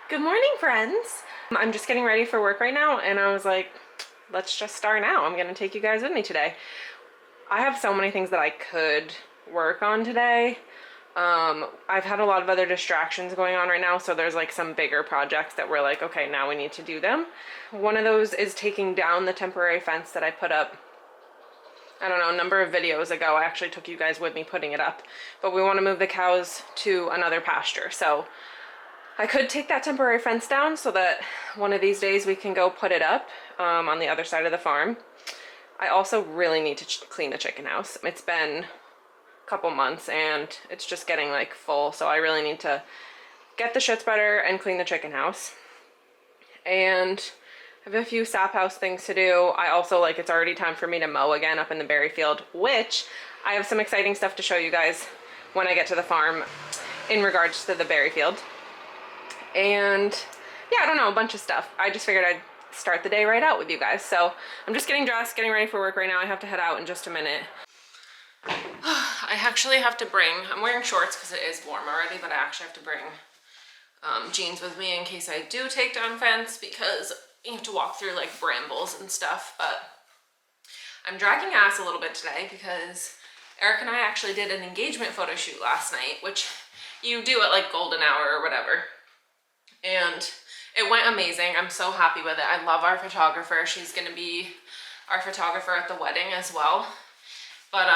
Good morning, friends. I'm just getting ready for work right now, and I was like, let's just start now. I'm gonna take you guys with me today. I have so many things that I could work on today. I've had a lot of other distractions going on right now, so there's like some bigger projects that we're like, okay, now we need to do them. One of those is taking down the temporary fence that I put up, I don't know, a number of videos ago. I actually took you guys with me putting it up, but we want to move the cows to another pasture. So I could take that temporary fence down so that one of these days we can go put it up on the other side of the farm. I also really need to clean the chicken house. It's been a couple months and it's just getting like full, so I really need to get the shit spreader and clean the chicken house. And I have a few sap house things to do. I also, like, it's already time for me to mow again up in the berry field, which I have some exciting stuff to show you guys when I get to the farm in regards to the berry field. And yeah, I don't know, a bunch of stuff. I just figured I'd start the day right out with you guys. So I'm just getting dressed, getting ready for work right now. I have to head out in just a minute. I actually have to bring, I'm wearing shorts because it is warm already, but I actually have to bring jeans with me in case I do take down fence, because you have to walk through like brambles and stuff. But I'm dragging ass a little bit today because Eric and I actually did an engagement photo shoot last night, which you do at like golden hour or whatever. And it went amazing. I'm so happy with it. I love our photographer. She's gonna be our photographer at the wedding as well. But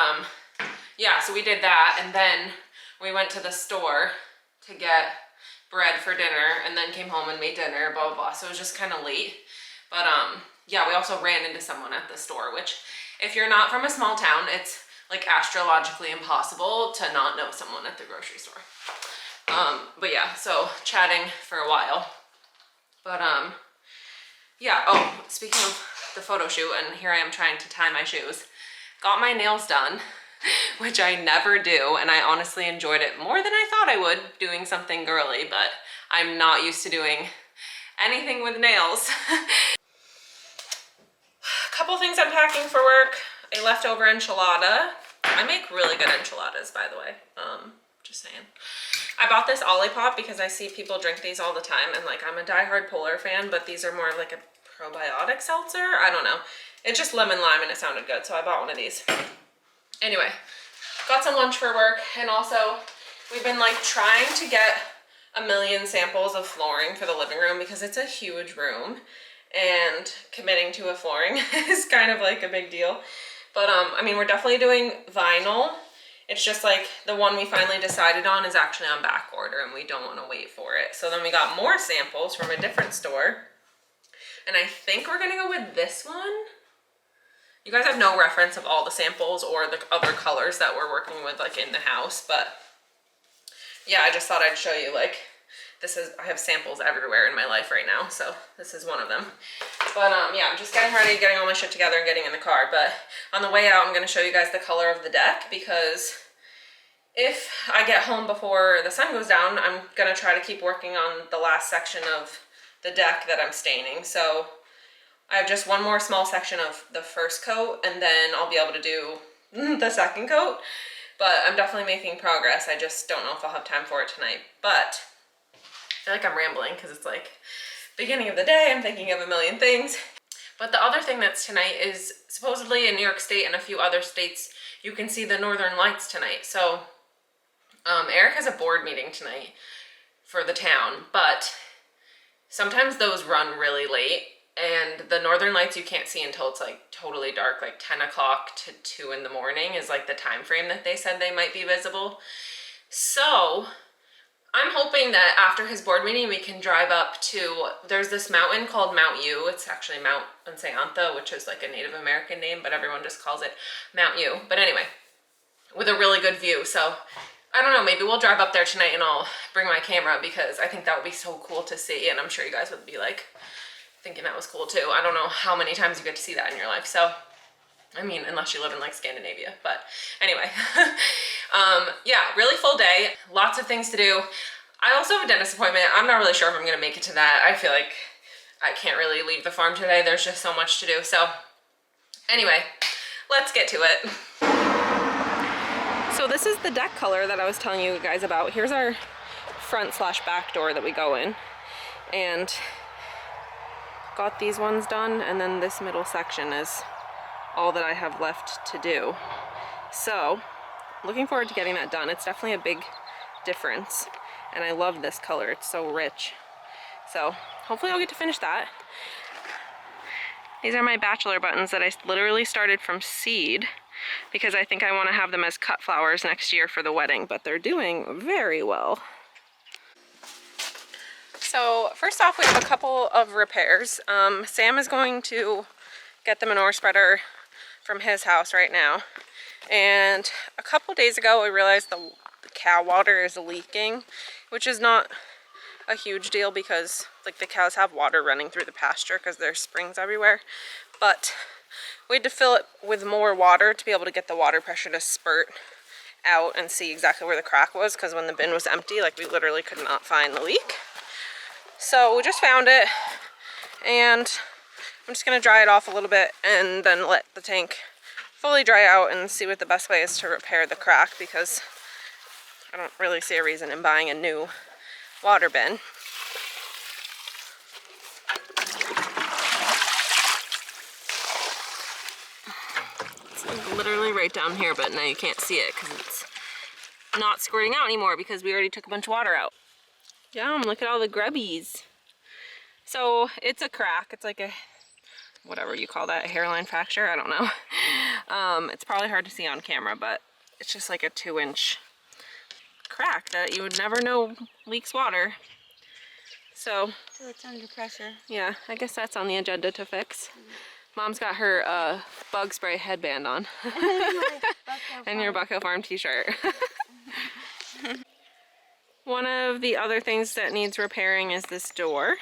yeah, so we did that, and then we went to the store to get bread for dinner, and then came home and made dinner, blah, blah, blah. So it was just kind of late. But yeah, we also ran into someone at the store, which if you're not from a small town, it's like astrologically impossible to not know someone at the grocery store. But yeah, so chatting for a while. But yeah, oh, speaking of the photo shoot, and here I am trying to tie my shoes. Got my nails done, which I never do, and I honestly enjoyed it more than I thought I would, doing something girly, but I'm not used to doing anything with nails. A couple things I'm packing for work. A leftover enchilada. I make really good enchiladas, by the way. Just saying. I bought this Olipop because I see people drink these all the time, and like, I'm a diehard Polar fan, but these are more like a probiotic seltzer. I don't know. It's just lemon lime and it sounded good, so I bought one of these. Anyway, got some lunch for work, and also we've been like trying to get a million samples of flooring for the living room because it's a huge room, and committing to a flooring is kind of like a big deal. But I mean, we're definitely doing vinyl. It's just like the one we finally decided on is actually on back order, and we don't want to wait for it. So then we got more samples from a different store, and I think we're gonna go with this one. You guys have no reference of all the samples or the other colors that we're working with like in the house, but yeah, I just thought I'd show you, like, this is, I have samples everywhere in my life right now, so this is one of them. But yeah, I'm just getting ready, getting all my shit together and getting in the car. But on the way out, I'm going to show you guys the color of the deck, because if I get home before the sun goes down, I'm going to try to keep working on the last section of the deck that I'm staining. So I have just one more small section of the first coat, and then I'll be able to do the second coat. But I'm definitely making progress. I just don't know if I'll have time for it tonight. But I feel like I'm rambling because it's like beginning of the day. I'm thinking of a million things. But the other thing that's tonight is supposedly in New York State and a few other states, you can see the Northern Lights tonight. So Eric has a board meeting tonight for the town, but sometimes those run really late, and the Northern Lights you can't see until it's like totally dark, like 10 o'clock to 2 in the morning is like the time frame that they said they might be visible. So I'm hoping that after his board meeting, we can drive up to, there's this mountain called Mount U. It's actually Mount Unseantha, which is like a Native American name, but everyone just calls it Mount U. But anyway, with a really good view. So I don't know, maybe we'll drive up there tonight and I'll bring my camera, because I think that would be so cool to see. And I'm sure you guys would be like thinking that was cool too. I don't know how many times you get to see that in your life. So I mean, unless you live in like Scandinavia, but anyway. Yeah, really full day, lots of things to do. I also have a dentist appointment. I'm not really sure if I'm gonna make it to that. I feel like I can't really leave the farm today. There's just so much to do. So anyway, let's get to it. So this is the deck color that I was telling you guys about. Here's our front/back door that we go in. and got these ones done, and then this middle section is all that I have left to do. So looking forward to getting that done. It's definitely a big difference, and I love this color. It's so rich. So hopefully I'll get to finish that. These are my bachelor buttons that I literally started from seed because I think I want to have them as cut flowers next year for the wedding, but they're doing very well. So first off, we have a couple of repairs. Sam is going to get the manure spreader from his house right now. And a couple days ago, we realized the cow water is leaking, which is not a huge deal because like the cows have water running through the pasture because there's springs everywhere. But we had to fill it with more water to be able to get the water pressure to spurt out and see exactly where the crack was, because when the bin was empty, like we literally could not find the leak. So we just found it, and I'm just gonna dry it off a little bit and then let the tank fully dry out and see what the best way is to repair the crack, because I don't really see a reason in buying a new water bin. It's literally right down here, but now you can't see it because it's not squirting out anymore because we already took a bunch of water out. Yum, look at all the grubbies. So it's a crack. It's like a, whatever you call that, a hairline fracture, I don't know. It's probably hard to see on camera, but it's just like a 2-inch crack that you would never know leaks water. So it's under pressure. Yeah, I guess that's on the agenda to fix. Mom's got her bug spray headband on. And your Buck Hill Farm t-shirt. One of the other things that needs repairing is this door.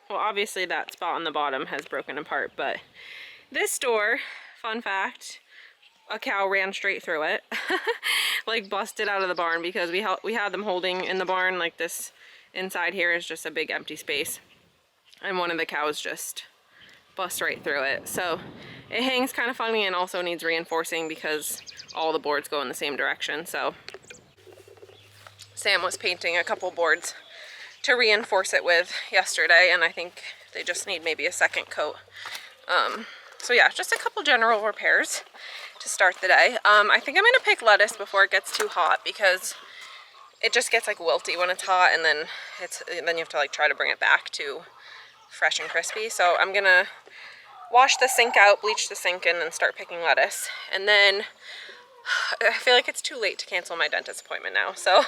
Well, obviously that spot on the bottom has broken apart, but this door, fun fact, a cow ran straight through it. Like busted out of the barn because we had them holding in the barn. Like this inside here is just a big empty space, and one of the cows just bust right through it. So it hangs kind of funny and also needs reinforcing because all the boards go in the same direction. So Sam was painting a couple boards to reinforce it with yesterday, and I think they just need maybe a second coat. So yeah, just a couple general repairs to start the day. I think I'm gonna pick lettuce before it gets too hot because it just gets like wilty when it's hot, and then you have to like try to bring it back to fresh and crispy. So I'm gonna wash the sink out, bleach the sink, and then start picking lettuce. And then I feel like it's too late to cancel my dentist appointment now, so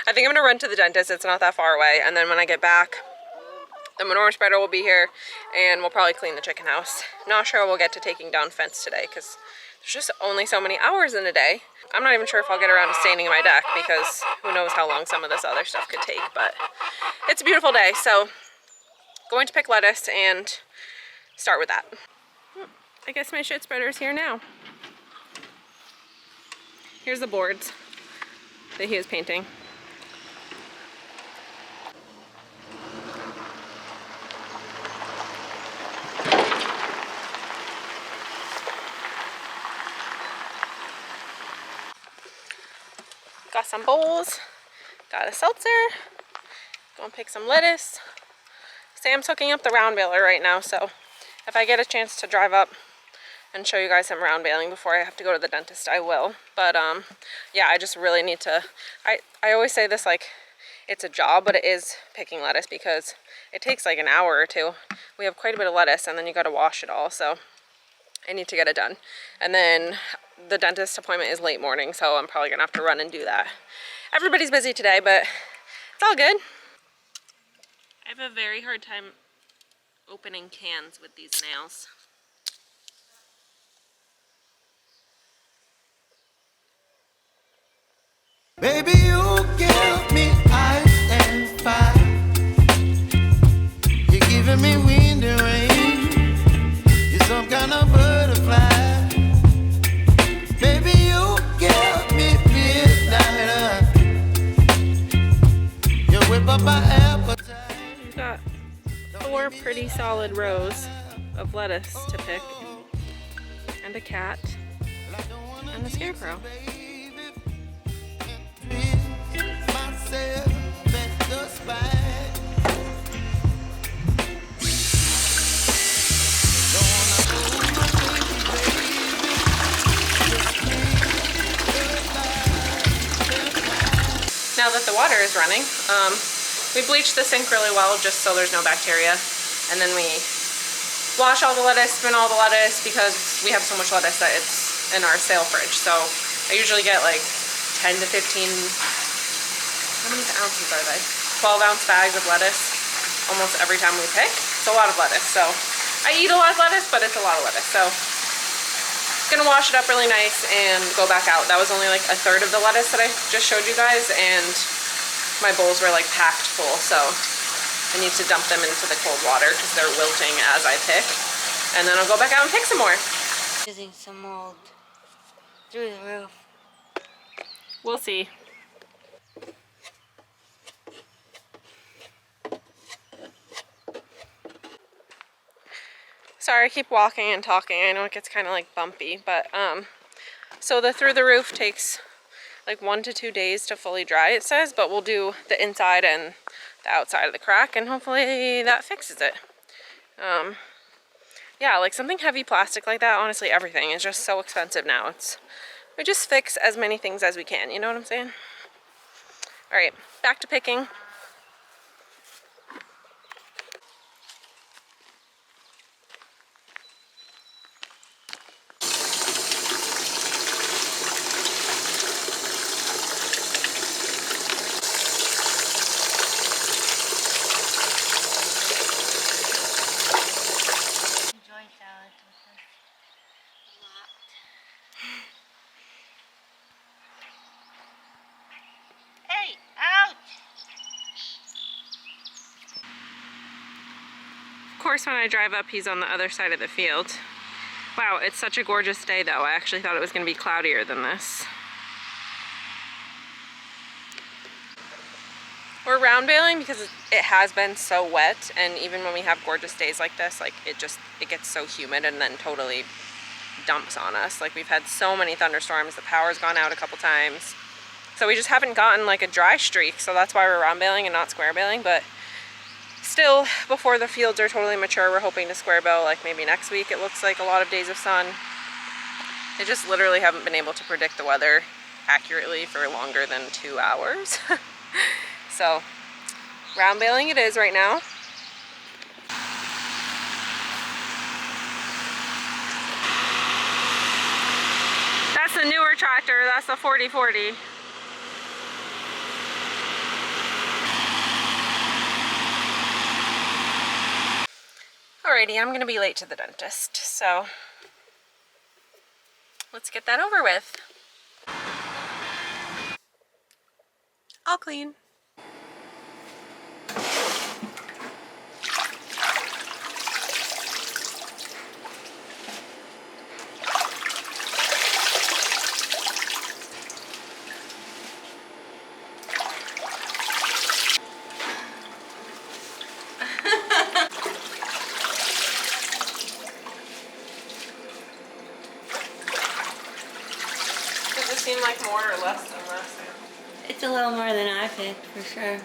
I think I'm gonna run to the dentist. It's not that far away, and then when I get back, the manure spreader will be here, and we'll probably clean the chicken house. Not sure we'll get to taking down fence today because there's just only so many hours in a day. I'm not even sure if I'll get around to staining my deck because who knows how long some of this other stuff could take, but it's a beautiful day, so going to pick lettuce and start with that. I guess my shit spreader is here now. Here's the boards that he is painting. Got some bowls, got a seltzer, gonna pick some lettuce. Sam's hooking up the round baler right now, so if I get a chance to drive up and show you guys some round baling before I have to go to the dentist, I will. But yeah, I just really need to, I always say this like it's a job, but it is picking lettuce because it takes like an hour or two. We have quite a bit of lettuce, and then you gotta wash it all, so I need to get it done. And then the dentist appointment is late morning, so I'm probably gonna have to run and do that. Everybody's busy today, but it's all good. I have a very hard time opening cans with these nails. Baby, you give me ice and fire. You're giving me wind and rain. You're some kind of butterfly. Baby, you give me midnight. You whip up my appetite. We've got 4 pretty solid rows of lettuce to pick, and a cat, and a scarecrow. the water is running. We bleach the sink really well just so there's no bacteria. And then we wash all the lettuce, spin all the lettuce, because we have so much lettuce that it's in our sale fridge. So I usually get like 10 to 15, how many ounces are they? 12-ounce bags of lettuce almost every time we pick. It's a lot of lettuce. So I eat a lot of lettuce, but it's a lot of lettuce. So gonna wash it up really nice and go back out. That was only like a third of the lettuce that I just showed you guys, and my bowls were like packed full, so I need to dump them into the cold water because they're wilting as I pick, and then I'll go back out and pick some more. Using some mold through the roof. We'll see. Sorry, I keep walking and talking. I know it gets kind of like bumpy, but so the through the roof takes like 1 to 2 days to fully dry, it says, but we'll do the inside and the outside of the crack, and hopefully that fixes it. Yeah, like something heavy plastic like that, honestly, everything is just so expensive now. We just fix as many things as we can, you know what I'm saying? All right, back to picking. Enjoy salad with us a lot. Hey, ouch! Of course, when I drive up, he's on the other side of the field. Wow, it's such a gorgeous day though. I actually thought it was going to be cloudier than this. We're round baling because it has been so wet, and even when we have gorgeous days like this, like it gets so humid and then totally dumps on us. Like we've had so many thunderstorms, the power's gone out a couple times. So we just haven't gotten like a dry streak, so that's why we're round baling and not square baling. But still, before the fields are totally mature, we're hoping to square bale like maybe next week. It looks like a lot of days of sun. They just literally haven't been able to predict the weather accurately for longer than 2 hours. So round baling it is right now. That's the newer tractor, that's the 4040. Alrighty, I'm gonna be late to the dentist, so let's get that over with. All clean. Does it seem like more or less than last time? It's a little more than I picked, for sure.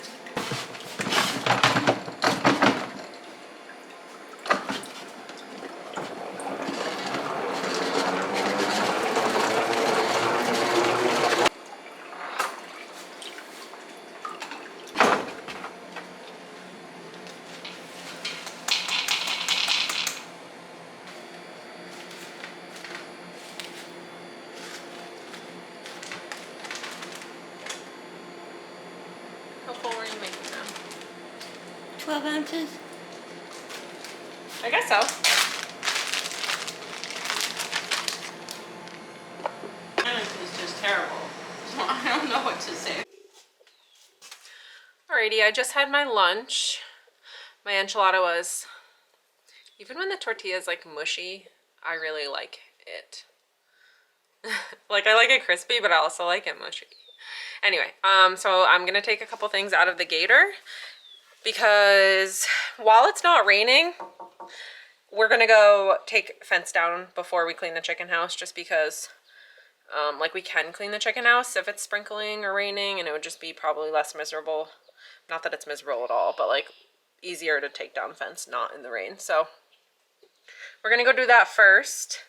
How full were you making them? 12 ounces? I guess so. It's just terrible. So I don't know what to say. Alrighty, I just had my lunch. My enchilada was, even when the tortilla is like mushy, I really like it. Like I like it crispy, but I also like it mushy. Anyway, so I'm gonna take a couple things out of the gator because while it's not raining, we're gonna go take fence down before we clean the chicken house, just because like we can clean the chicken house if it's sprinkling or raining, and it would just be probably less miserable. Not that it's miserable at all, but like easier to take down fence not in the rain. So we're gonna go do that first.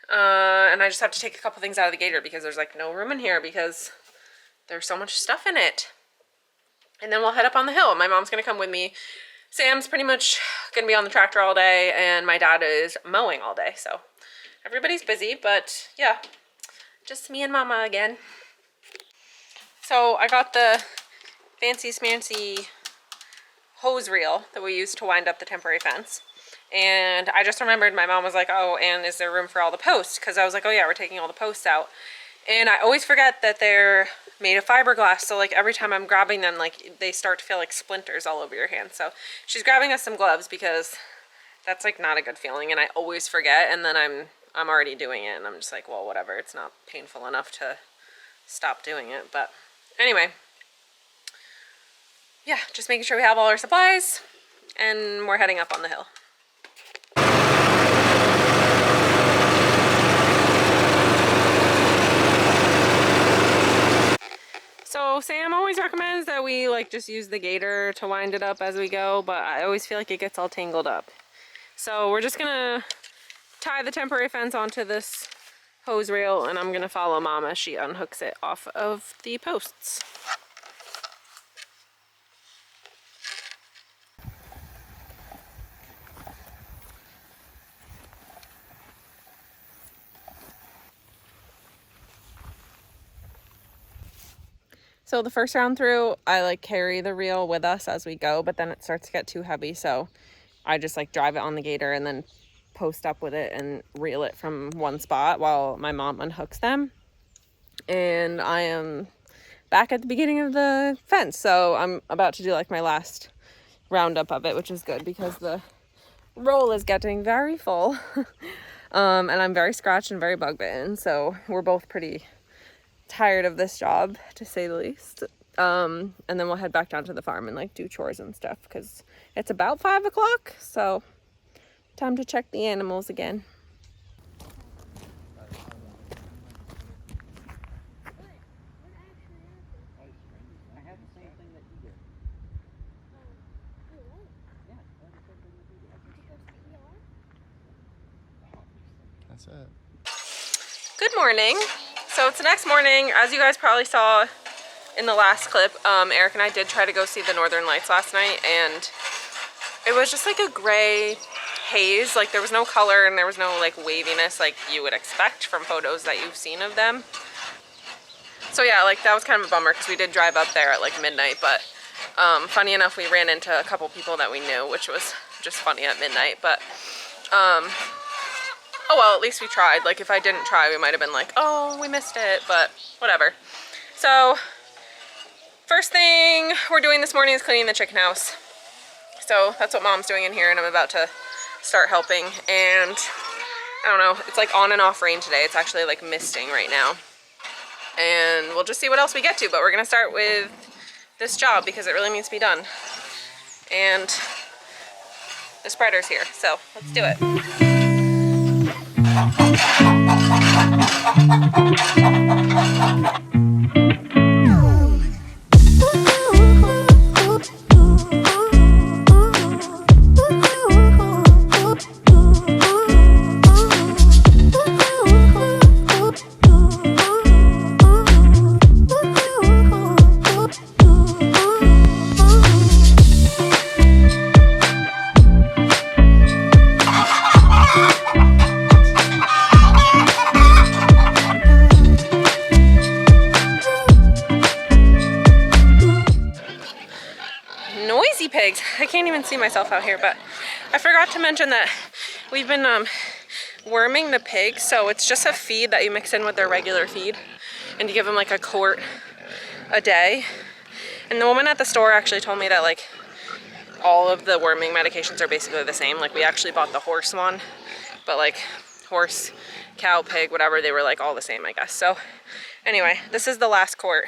And I just have to take a couple things out of the gator because there's like no room in here because there's so much stuff in it. And then we'll head up on the hill. My mom's gonna come with me. Sam's pretty much gonna be on the tractor all day, and my dad is mowing all day. So everybody's busy, but yeah, just me and Mama again. So I got the fancy smancy hose reel that we used to wind up the temporary fence. And I just remembered my mom was like, oh, and is there room for all the posts? Because I was like, oh yeah, we're taking all the posts out. And I always forget that they're made of fiberglass. So like every time I'm grabbing them, like they start to feel like splinters all over your hands. So she's grabbing us some gloves because that's like not a good feeling. And I always forget. And then I'm already doing it. And I'm just like, well, whatever. It's not painful enough to stop doing it. But anyway, yeah, just making sure we have all our supplies. And we're heading up on the hill. So Sam always recommends that we like just use the gator to wind it up as we go, but I always feel like it gets all tangled up. So we're just gonna tie the temporary fence onto this hose reel, and I'm gonna follow Mom as she unhooks it off of the posts. So the first round through, I like carry the reel with us as we go, but then it starts to get too heavy, so I just like drive it on the gator and then post up with it and reel it from one spot while my mom unhooks them. And I am back at the beginning of the fence, so I'm about to do like my last roundup of it, which is good because the roll is getting very full. And I'm very scratched and very bug bitten, so we're both pretty tired of this job, to say the least. And then we'll head back down to the farm and like do chores and stuff because it's about 5 o'clock, so time to check the animals again. That's it. Good morning. So it's the next morning. As you guys probably saw in the last clip, Eric and I did try to go see the Northern Lights last night, and it was just like a gray haze. Like there was no color and there was no like waviness like you would expect from photos that you've seen of them. So yeah, like that was kind of a bummer because we did drive up there at like midnight, but funny enough, we ran into a couple people that we knew, which was just funny at midnight. But oh well, at least we tried. Like if I didn't try, we might have been like, oh, we missed it, but whatever. So first thing we're doing this morning is cleaning the chicken house. So that's what Mom's doing in here, and I'm about to start helping. And I don't know, it's like on and off rain today. It's actually like misting right now. And we'll just see what else we get to, but we're gonna start with this job because it really needs to be done. And the spreader's here, so let's do it. Noisy pigs. I can't even see myself out here, but I forgot to mention that we've been worming the pigs. So it's just a feed that you mix in with their regular feed, and you give them like a quart a day. And the woman at the store actually told me that like all of the worming medications are basically the same. Like we actually bought the horse one, but like horse, cow, pig, whatever, they were like all the same, I guess. So anyway, this is the last quart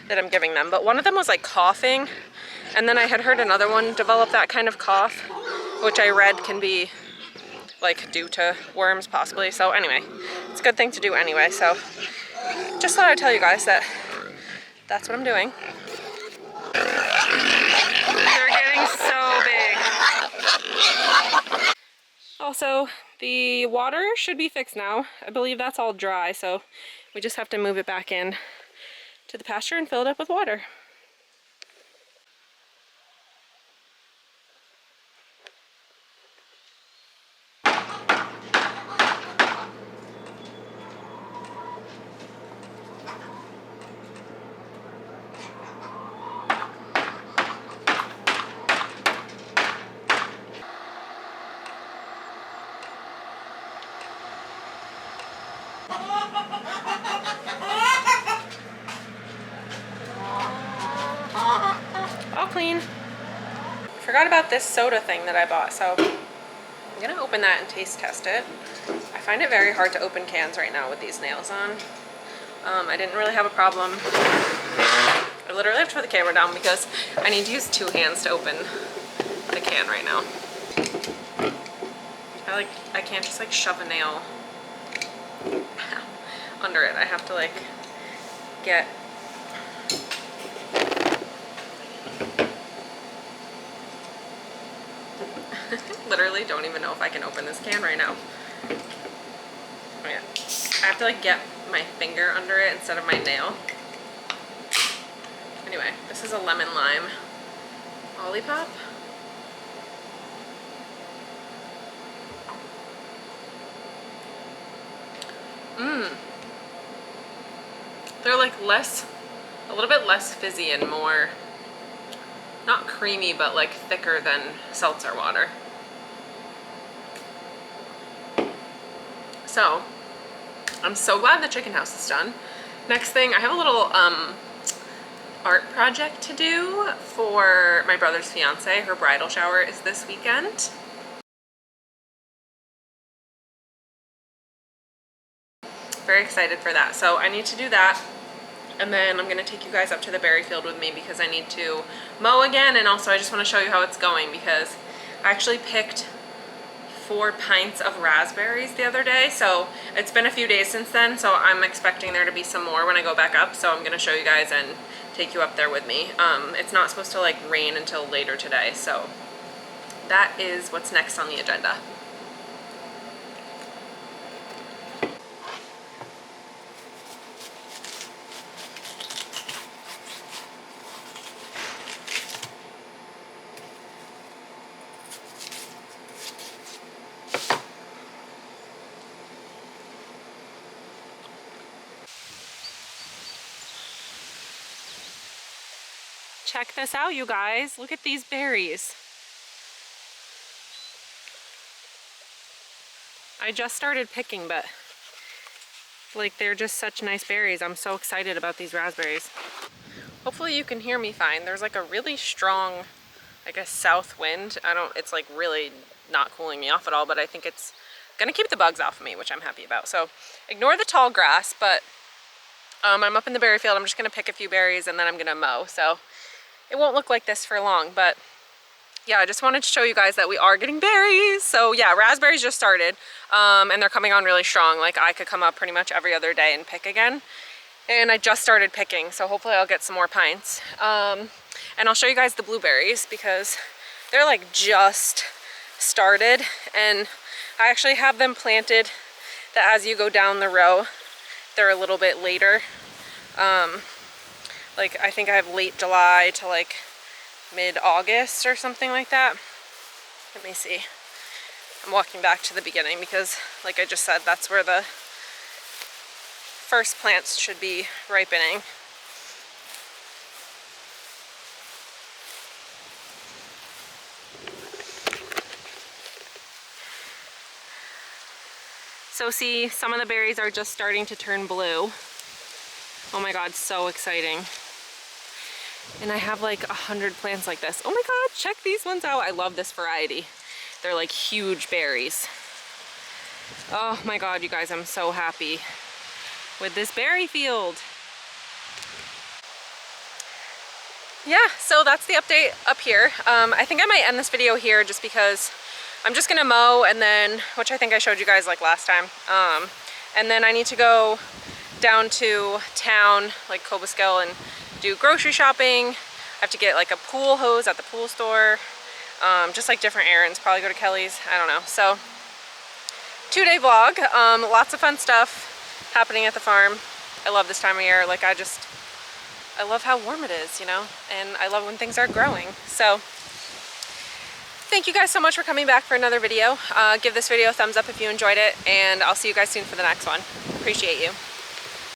that I'm giving them. But one of them was like coughing, and then I had heard another one develop that kind of cough, which I read can be like due to worms possibly. So anyway, it's a good thing to do anyway. So just thought I'd tell you guys that that's what I'm doing. They're getting so big. Also, the water should be fixed now. I believe that's all dry, so we just have to move it back in to the pasture and fill it up with water. All clean. Forgot about this soda thing that I bought, so I'm gonna open that and taste test it. I find it very hard to open cans right now with these nails on. I didn't really have a problem. I literally have to put the camera down because I need to use 2 hands to open the can right now. I can't just like shove a nail under it. I have to like get literally don't even know if I can open this can right now. Oh yeah. I have to like get my finger under it instead of my nail. Anyway, this is a lemon lime lollipop. They're like a little bit less fizzy and more, not creamy, but like thicker than seltzer water. So, I'm so glad the chicken house is done. Next thing, I have a little art project to do for my brother's fiance. Her bridal shower is this weekend. Very excited for that. So I need to do that. And then I'm gonna take you guys up to the berry field with me because I need to mow again, and also I just want to show you how it's going because I actually picked 4 pints of raspberries the other day. So it's been a few days since then, so I'm expecting there to be some more when I go back up. So I'm gonna show you guys and take you up there with me. It's not supposed to like rain until later today, so that is what's next on the agenda. Check this out, you guys. Look at these berries. I just started picking, but like they're just such nice berries. I'm so excited about these raspberries. Hopefully you can hear me fine. There's like a really strong, I guess, south wind. It's like really not cooling me off at all, but I think it's gonna keep the bugs off of me, which I'm happy about. So ignore the tall grass, but I'm up in the berry field. I'm just gonna pick a few berries and then I'm gonna mow. So it won't look like this for long, but yeah, I just wanted to show you guys that we are getting berries. So yeah, raspberries just started, and they're coming on really strong. Like I could come up pretty much every other day and pick again. And I just started picking, so hopefully I'll get some more pints. And I'll show you guys the blueberries because they're like just started, and I actually have them planted that as you go down the row, they're a little bit later. Like I think I have late July to like mid-August or something like that. Let me see. I'm walking back to the beginning because like I just said, that's where the first plants should be ripening. So see, some of the berries are just starting to turn blue. Oh my god, so exciting. And I have like 100 plants like this. Oh my god, check these ones out. I love this variety. They're like huge berries. Oh my god, you guys, I'm so happy with this berry field. Yeah, so that's the update up here. I think I might end this video here just because I'm just gonna mow, and then, which I think I showed you guys like last time. And then I need to go down to town, like Cobleskill, and do grocery shopping. I have to get like a pool hose at the pool store. Just like different errands, probably go to Kelly's, I don't know. So 2-day vlog, lots of fun stuff happening at the farm. I love this time of year. Like I love how warm it is, you know, and I love when things are growing. So thank you guys so much for coming back for another video. Give this video a thumbs up if you enjoyed it, and I'll see you guys soon for the next one. Appreciate you.